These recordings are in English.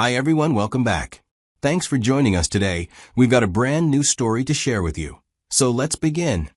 Hi everyone, welcome back. Thanks for joining us today. We've got a brand new story to share with you. So let's begin.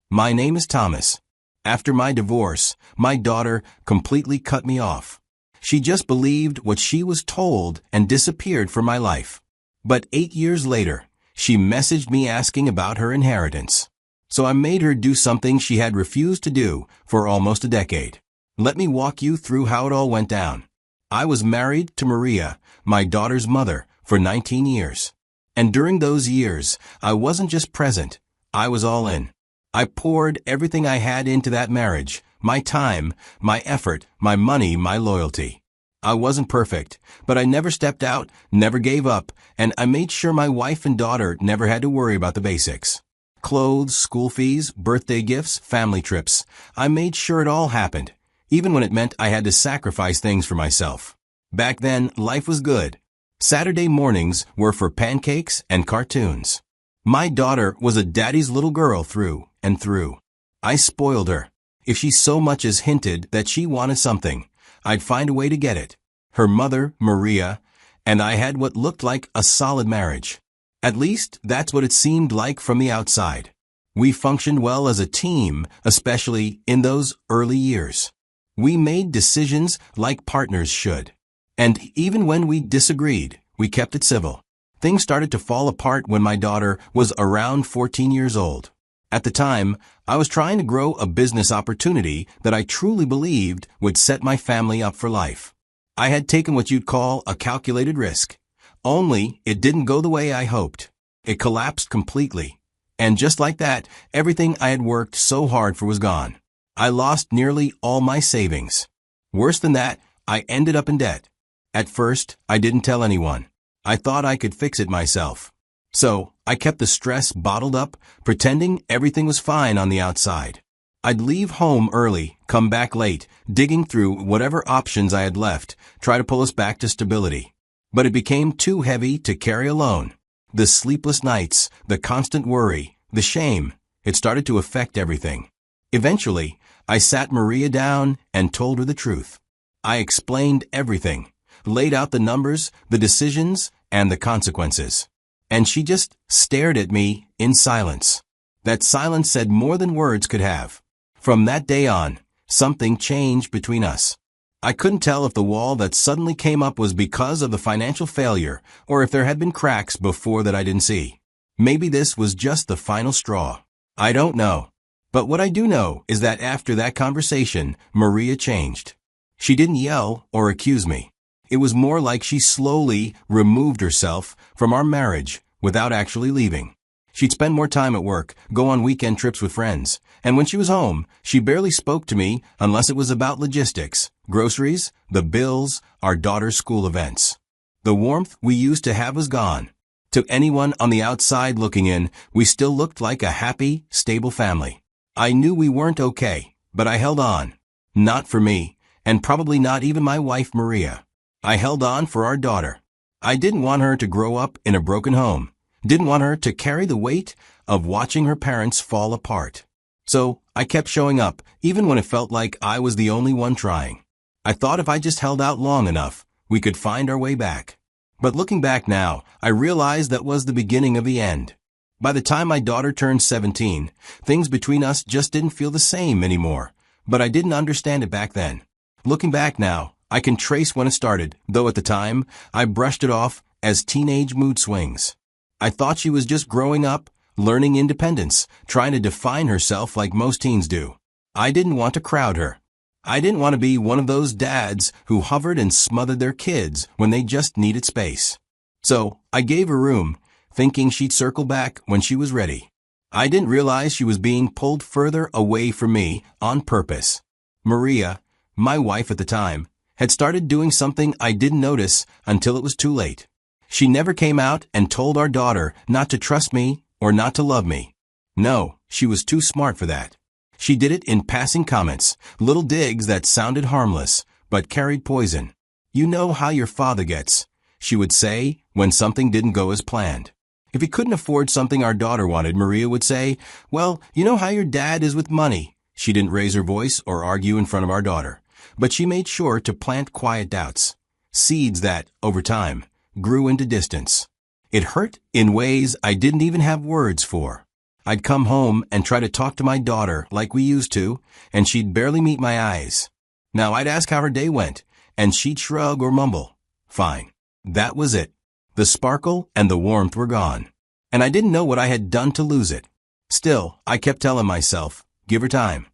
My name is Thomas. After my divorce, my daughter completely cut me off. She just believed what she was told and disappeared from my life. But 8 years later, she messaged me asking about her inheritance. So I made her do something she had refused to do for almost a decade. Let me walk you through how it all went down. I was married to Maria, my daughter's mother, for 19 years. And during those years, I wasn't just present, I was all in. I poured everything I had into that marriage, my time, my effort, my money, my loyalty. I wasn't perfect, but I never stepped out, never gave up, and I made sure my wife and daughter never had to worry about the basics. Clothes, school fees, birthday gifts, family trips. I made sure it all happened, even when it meant I had to sacrifice things for myself. Back then, life was good. Saturday mornings were for pancakes and cartoons. My daughter was a daddy's little girl through and through. I spoiled her. If she so much as hinted that she wanted something, I'd find a way to get it. Her mother, Maria, and I had what looked like a solid marriage. At least, that's what it seemed like from the outside. We functioned well as a team, especially in those early years. We made decisions like partners should. And even when we disagreed, we kept it civil. Things started to fall apart when my daughter was around 14 years old. At the time, I was trying to grow a business opportunity that I truly believed would set my family up for life. I had taken what you'd call a calculated risk. Only, it didn't go the way I hoped. It collapsed completely. And just like that, everything I had worked so hard for was gone. I lost nearly all my savings. Worse than that, I ended up in debt. At first, I didn't tell anyone. I thought I could fix it myself. So, I kept the stress bottled up, pretending everything was fine on the outside. I'd leave home early, come back late, digging through whatever options I had left, try to pull us back to stability. But it became too heavy to carry alone. The sleepless nights, the constant worry, the shame, it started to affect everything. Eventually, I sat Maria down and told her the truth. I explained everything, laid out the numbers, the decisions, and the consequences. And she just stared at me in silence. That silence said more than words could have. From that day on, something changed between us. I couldn't tell if the wall that suddenly came up was because of the financial failure or if there had been cracks before that I didn't see. Maybe this was just the final straw. I don't know. But what I do know is that after that conversation, Maria changed. She didn't yell or accuse me. It was more like she slowly removed herself from our marriage without actually leaving. She'd spend more time at work, go on weekend trips with friends, and when she was home, she barely spoke to me unless it was about logistics, groceries, the bills, our daughter's school events. The warmth we used to have was gone. To anyone on the outside looking in, we still looked like a happy, stable family. I knew we weren't okay, but I held on. Not for me, and probably not even my wife Maria. I held on for our daughter. I didn't want her to grow up in a broken home. Didn't want her to carry the weight of watching her parents fall apart. So I kept showing up, even when it felt like I was the only one trying. I thought if I just held out long enough, we could find our way back. But looking back now, I realized that was the beginning of the end. By the time my daughter turned 17, things between us just didn't feel the same anymore. But I didn't understand it back then. Looking back now, I can trace when it started, though at the time, I brushed it off as teenage mood swings. I thought she was just growing up, learning independence, trying to define herself like most teens do. I didn't want to crowd her. I didn't want to be one of those dads who hovered and smothered their kids when they just needed space. So, I gave her room, thinking she'd circle back when she was ready. I didn't realize she was being pulled further away from me on purpose. Maria, my wife at the time, had started doing something I didn't notice until it was too late. She never came out and told our daughter not to trust me or not to love me. No, she was too smart for that. She did it in passing comments, little digs that sounded harmless, but carried poison. You know how your father gets, she would say when something didn't go as planned. If he couldn't afford something our daughter wanted, Maria would say, "Well, you know how your dad is with money." She didn't raise her voice or argue in front of our daughter, but she made sure to plant quiet doubts. Seeds that, over time, grew into distance. It hurt in ways I didn't even have words for. I'd come home and try to talk to my daughter like we used to, and she'd barely meet my eyes. Now I'd ask how her day went, and she'd shrug or mumble, "Fine." That was it. The sparkle and the warmth were gone. And I didn't know what I had done to lose it. Still, I kept telling myself, give her time.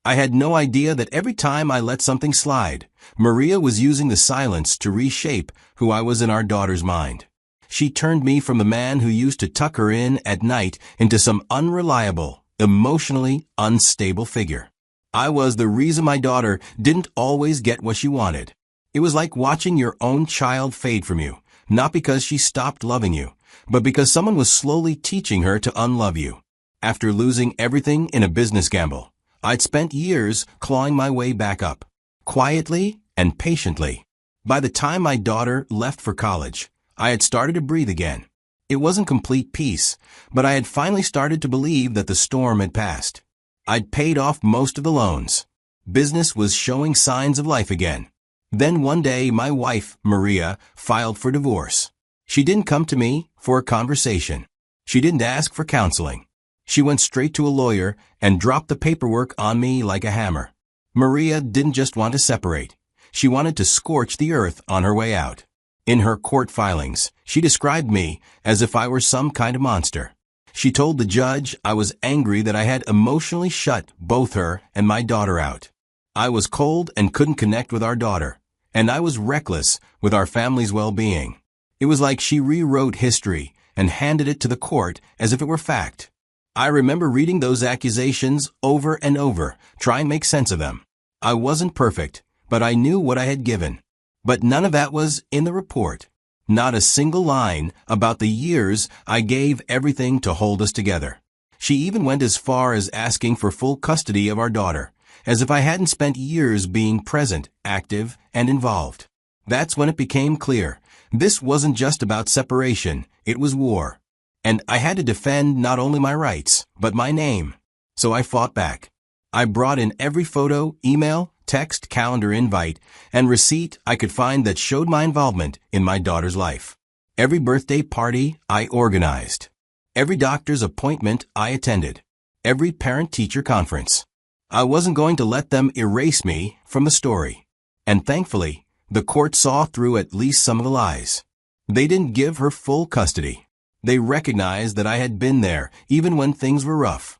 I had no idea that every time I let something slide, Maria was using the silence to reshape who I was in our daughter's mind. She turned me from the man who used to tuck her in at night into some unreliable, emotionally unstable figure. I was the reason my daughter didn't always get what she wanted. It was like watching your own child fade from you, not because she stopped loving you, but because someone was slowly teaching her to unlove you. After losing everything in a business gamble, I'd spent years clawing my way back up, quietly and patiently. By the time my daughter left for college, I had started to breathe again. It wasn't complete peace, but I had finally started to believe that the storm had passed. I'd paid off most of the loans. Business was showing signs of life again. Then one day my wife, Maria, filed for divorce. She didn't come to me for a conversation. She didn't ask for counseling. She went straight to a lawyer and dropped the paperwork on me like a hammer. Maria didn't just want to separate. She wanted to scorch the earth on her way out. In her court filings, she described me as if I were some kind of monster. She told the judge I was angry that I had emotionally shut both her and my daughter out. I was cold and couldn't connect with our daughter, and I was reckless with our family's well-being. It was like she rewrote history and handed it to the court as if it were fact. I remember reading those accusations over and over, trying to make sense of them. I wasn't perfect, but I knew what I had given. But none of that was in the report. Not a single line about the years I gave everything to hold us together. She even went as far as asking for full custody of our daughter, as if I hadn't spent years being present, active, and involved. That's when it became clear. This wasn't just about separation, it was war. And I had to defend not only my rights, but my name. So I fought back. I brought in every photo, email, text, calendar invite, and receipt I could find that showed my involvement in my daughter's life. Every birthday party I organized. Every doctor's appointment I attended. Every parent-teacher conference. I wasn't going to let them erase me from the story. And thankfully, the court saw through at least some of the lies. They didn't give her full custody. They recognized that I had been there, even when things were rough.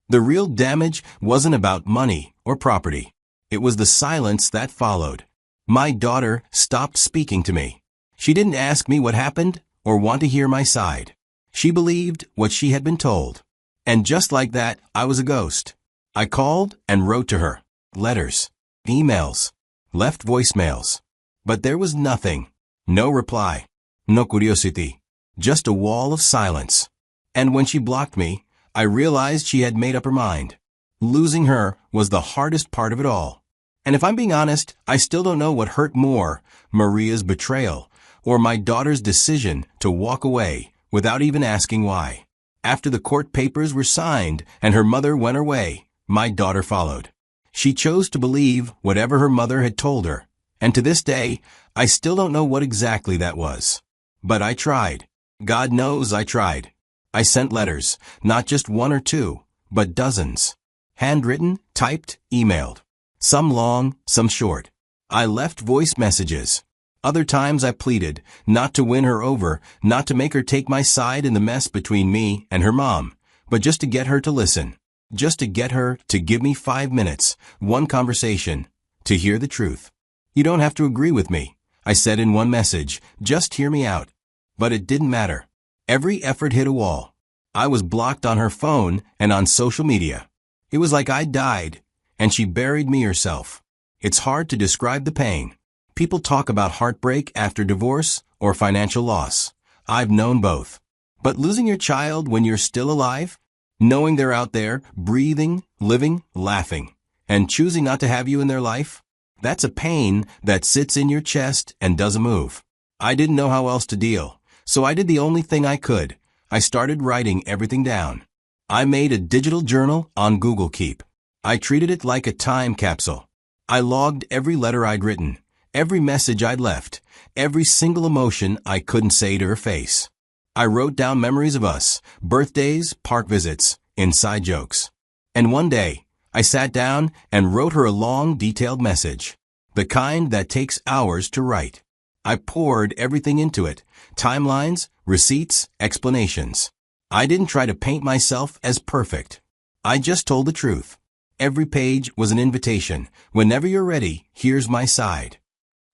The real damage wasn't about money or property. It was the silence that followed. My daughter stopped speaking to me. She didn't ask me what happened or want to hear my side. She believed what she had been told. And just like that, I was a ghost. I called and wrote to her. Letters, emails, left voicemails. But there was nothing. No reply. No curiosity. Just a wall of silence. And when she blocked me, I realized she had made up her mind. Losing her was the hardest part of it all. And if I'm being honest, I still don't know what hurt more, Maria's betrayal or my daughter's decision to walk away without even asking why. After the court papers were signed and her mother went her way, my daughter followed. She chose to believe whatever her mother had told her. And to this day, I still don't know what exactly that was. But I tried. God knows I tried. I sent letters, not just one or two, but dozens. Handwritten, typed, emailed. Some long, some short. I left voice messages. Other times I pleaded, not to win her over, not to make her take my side in the mess between me and her mom, but just to get her to listen. Just to get her to give me 5 minutes, one conversation, to hear the truth. You don't have to agree with me, I said in one message, just hear me out. But it didn't matter. Every effort hit a wall. I was blocked on her phone and on social media. It was like I died, and she buried me herself. It's hard to describe the pain. People talk about heartbreak after divorce or financial loss. I've known both. But losing your child when you're still alive, knowing they're out there, breathing, living, laughing, and choosing not to have you in their life, that's a pain that sits in your chest and doesn't move. I didn't know how else to deal, so I did the only thing I could. I started writing everything down. I made a digital journal on Google Keep. I treated it like a time capsule. I logged every letter I'd written, every message I'd left, every single emotion I couldn't say to her face. I wrote down memories of us, birthdays, park visits, inside jokes. And one day, I sat down and wrote her a long, detailed message. The kind that takes hours to write. I poured everything into it. Timelines, receipts, explanations. I didn't try to paint myself as perfect. I just told the truth. Every page was an invitation. Whenever you're ready, here's my side.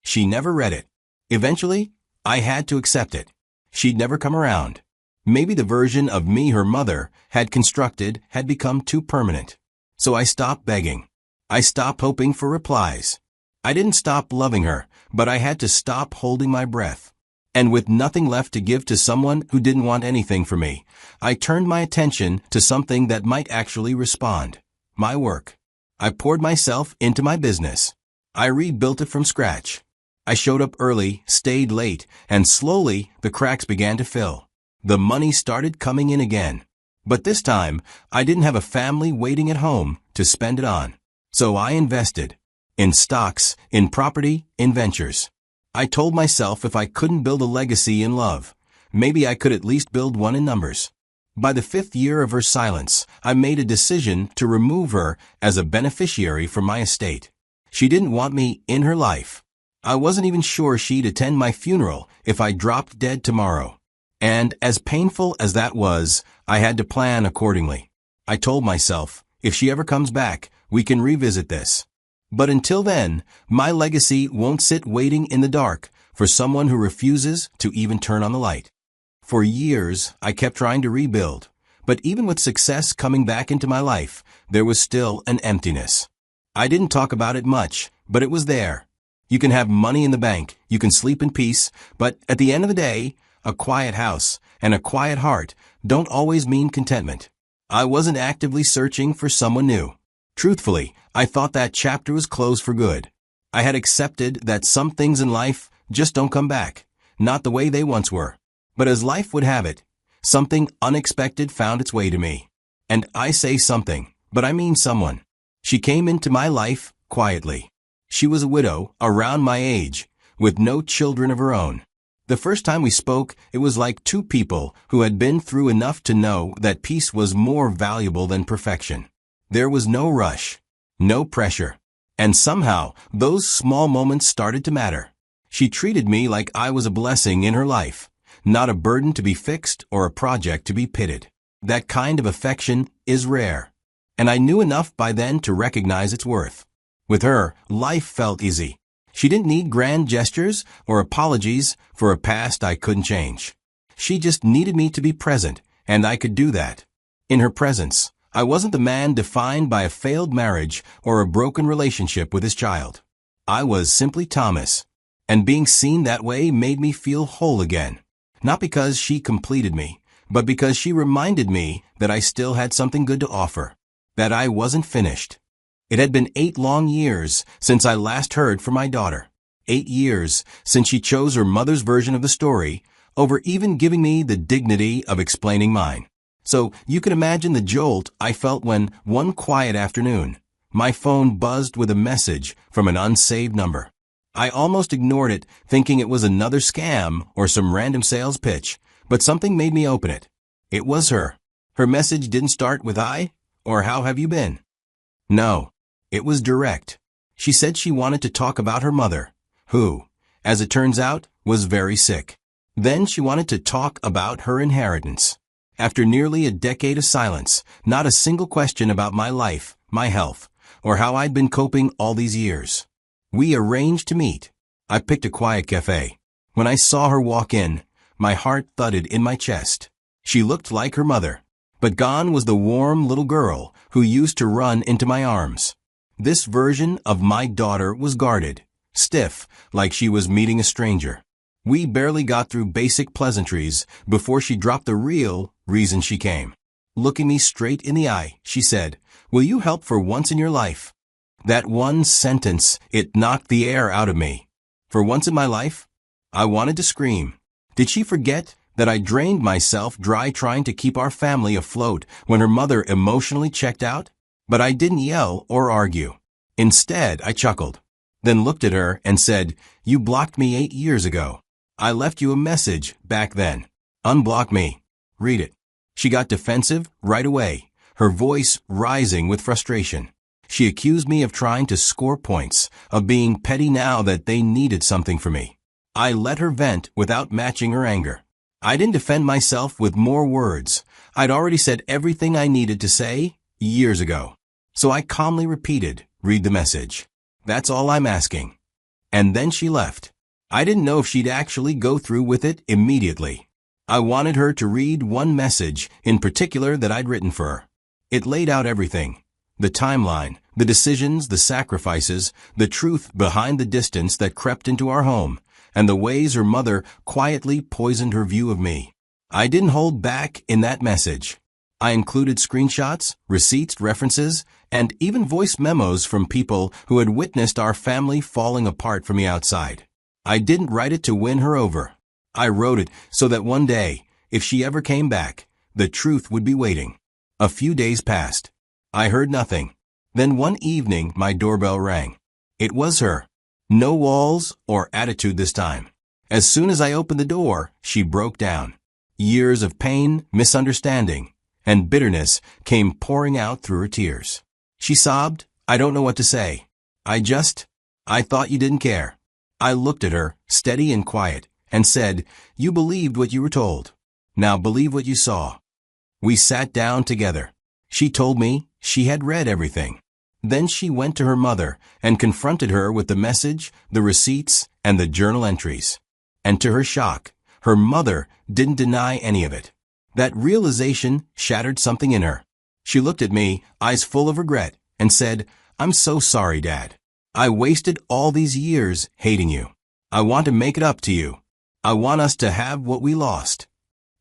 She never read it. Eventually, I had to accept it. She'd never come around. Maybe the version of me her mother had constructed had become too permanent. So I stopped begging. I stopped hoping for replies. I didn't stop loving her, but I had to stop holding my breath. And with nothing left to give to someone who didn't want anything from me, I turned my attention to something that might actually respond. My work. I poured myself into my business. I rebuilt it from scratch. I showed up early, stayed late, and slowly the cracks began to fill. The money started coming in again. But this time, I didn't have a family waiting at home to spend it on. So I invested. In stocks, in property, in ventures. I told myself if I couldn't build a legacy in love, maybe I could at least build one in numbers. By the 5th year of her silence, I made a decision to remove her as a beneficiary from my estate. She didn't want me in her life. I wasn't even sure she'd attend my funeral if I dropped dead tomorrow. And as painful as that was, I had to plan accordingly. I told myself, if she ever comes back, we can revisit this. But until then, my legacy won't sit waiting in the dark for someone who refuses to even turn on the light. For years, I kept trying to rebuild, but even with success coming back into my life, there was still an emptiness. I didn't talk about it much, but it was there. You can have money in the bank, you can sleep in peace, but at the end of the day, a quiet house and a quiet heart don't always mean contentment. I wasn't actively searching for someone new. Truthfully, I thought that chapter was closed for good. I had accepted that some things in life just don't come back, not the way they once were. But as life would have it, something unexpected found its way to me. And I say something, but I mean someone. She came into my life quietly. She was a widow, around my age, with no children of her own. The first time we spoke, it was like two people who had been through enough to know that peace was more valuable than perfection. There was no rush, no pressure. And somehow, those small moments started to matter. She treated me like I was a blessing in her life, not a burden to be fixed or a project to be pitted. That kind of affection is rare. And I knew enough by then to recognize its worth. With her, life felt easy. She didn't need grand gestures or apologies for a past I couldn't change. She just needed me to be present, and I could do that. In her presence, I wasn't the man defined by a failed marriage or a broken relationship with his child. I was simply Thomas, and being seen that way made me feel whole again. Not because she completed me, but because she reminded me that I still had something good to offer, that I wasn't finished. It had been 8 long years since I last heard from my daughter. 8 years since she chose her mother's version of the story over even giving me the dignity of explaining mine. So you can imagine the jolt I felt when, one quiet afternoon, my phone buzzed with a message from an unsaved number. I almost ignored it, thinking it was another scam or some random sales pitch, but something made me open it. It was her. Her message didn't start with "Hi" or "How have you been?" No, it was direct. She said she wanted to talk about her mother, who, as it turns out, was very sick. Then she wanted to talk about her inheritance. After nearly a decade of silence, not a single question about my life, my health, or how I'd been coping all these years. We arranged to meet. I picked a quiet cafe. When I saw her walk in, my heart thudded in my chest. She looked like her mother, but gone was the warm little girl who used to run into my arms. This version of my daughter was guarded, stiff, like she was meeting a stranger. We barely got through basic pleasantries before she dropped the real reason she came. Looking me straight in the eye, she said, "Will you help for once in your life?" That one sentence, it knocked the air out of me. For once in my life, I wanted to scream. Did she forget that I drained myself dry trying to keep our family afloat when her mother emotionally checked out? But I didn't yell or argue. Instead, I chuckled, then looked at her and said, You blocked me 8 years ago. I left you a message back then. Unblock me. Read it." She got defensive right away, her voice rising with frustration. She accused me of trying to score points, of being petty now that they needed something from me. I let her vent without matching her anger. I didn't defend myself with more words. I'd already said everything I needed to say years ago. So I calmly repeated, "Read the message. That's all I'm asking." And then she left. I didn't know if she'd actually go through with it immediately. I wanted her to read one message in particular that I'd written for her. It laid out everything. The timeline, the decisions, the sacrifices, the truth behind the distance that crept into our home, and the ways her mother quietly poisoned her view of me. I didn't hold back in that message. I included screenshots, receipts, references, and even voice memos from people who had witnessed our family falling apart from the outside. I didn't write it to win her over. I wrote it so that one day, if she ever came back, the truth would be waiting. A few days passed. I heard nothing. Then one evening, my doorbell rang. It was her. No walls or attitude this time. As soon as I opened the door, she broke down. Years of pain, misunderstanding, and bitterness came pouring out through her tears. She sobbed, "I don't know what to say. I thought you didn't care." I looked at her, steady and quiet, and said, "You believed what you were told. Now believe what you saw." We sat down together. She told me she had read everything. Then she went to her mother and confronted her with the message, the receipts, and the journal entries. And to her shock, her mother didn't deny any of it. That realization shattered something in her. She looked at me, eyes full of regret, and said, "I'm so sorry, Dad. I wasted all these years hating you. I want to make it up to you. I want us to have what we lost."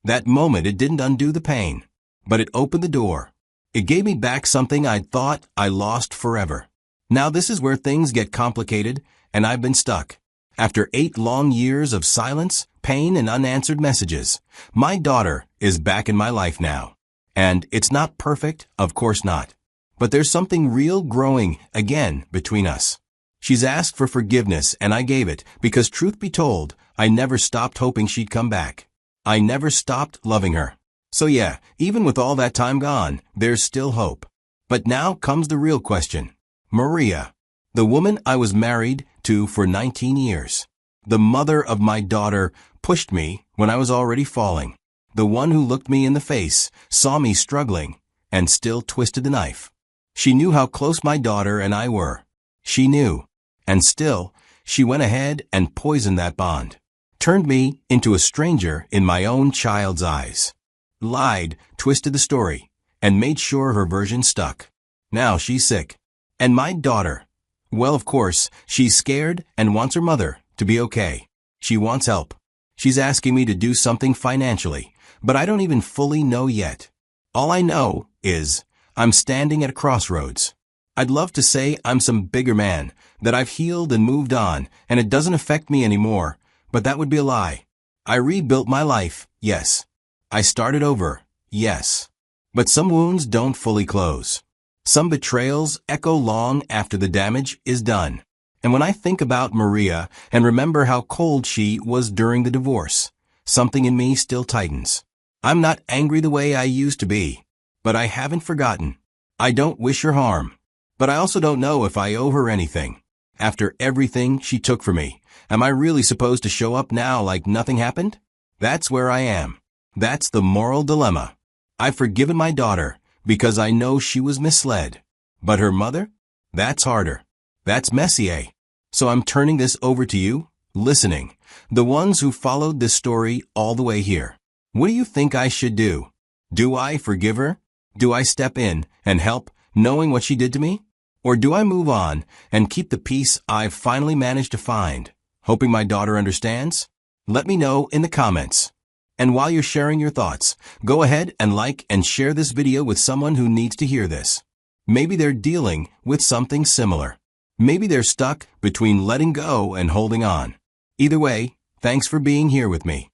That moment, it didn't undo the pain, but it opened the door. It gave me back something I'd thought I lost forever. Now this is where things get complicated, and I've been stuck. After 8 long years of silence, pain, and unanswered messages, my daughter is back in my life now. And it's not perfect, of course not. But there's something real growing again between us. She's asked for forgiveness, and I gave it, because truth be told, I never stopped hoping she'd come back. I never stopped loving her. So yeah, even with all that time gone, there's still hope. But now comes the real question. Maria, the woman I was married to for 19 years, the mother of my daughter, pushed me when I was already falling. The one who looked me in the face, saw me struggling, and still twisted the knife. She knew how close my daughter and I were. She knew. And still, she went ahead and poisoned that bond. Turned me into a stranger in my own child's eyes. Lied, twisted the story, and made sure her version stuck. Now she's sick. And my daughter, well, of course, she's scared and wants her mother to be okay. She wants help. She's asking me to do something financially, but I don't even fully know yet. All I know is I'm standing at a crossroads. I'd love to say I'm some bigger man, that I've healed and moved on, and it doesn't affect me anymore, but that would be a lie. I rebuilt my life, yes. I started over, yes. But some wounds don't fully close. Some betrayals echo long after the damage is done. And when I think about Maria and remember how cold she was during the divorce, something in me still tightens. I'm not angry the way I used to be, but I haven't forgotten. I don't wish her harm. But I also don't know if I owe her anything. After everything she took from me, am I really supposed to show up now like nothing happened? That's where I am. That's the moral dilemma. I've forgiven my daughter because I know she was misled. But her mother? That's harder. That's messy, eh? So I'm turning this over to you, listening, the ones who followed this story all the way here. What do you think I should do? Do I forgive her? Do I step in and help, knowing what she did to me? Or do I move on and keep the peace I've finally managed to find, hoping my daughter understands? Let me know in the comments. And while you're sharing your thoughts, go ahead and like and share this video with someone who needs to hear this. Maybe they're dealing with something similar. Maybe they're stuck between letting go and holding on. Either way, thanks for being here with me.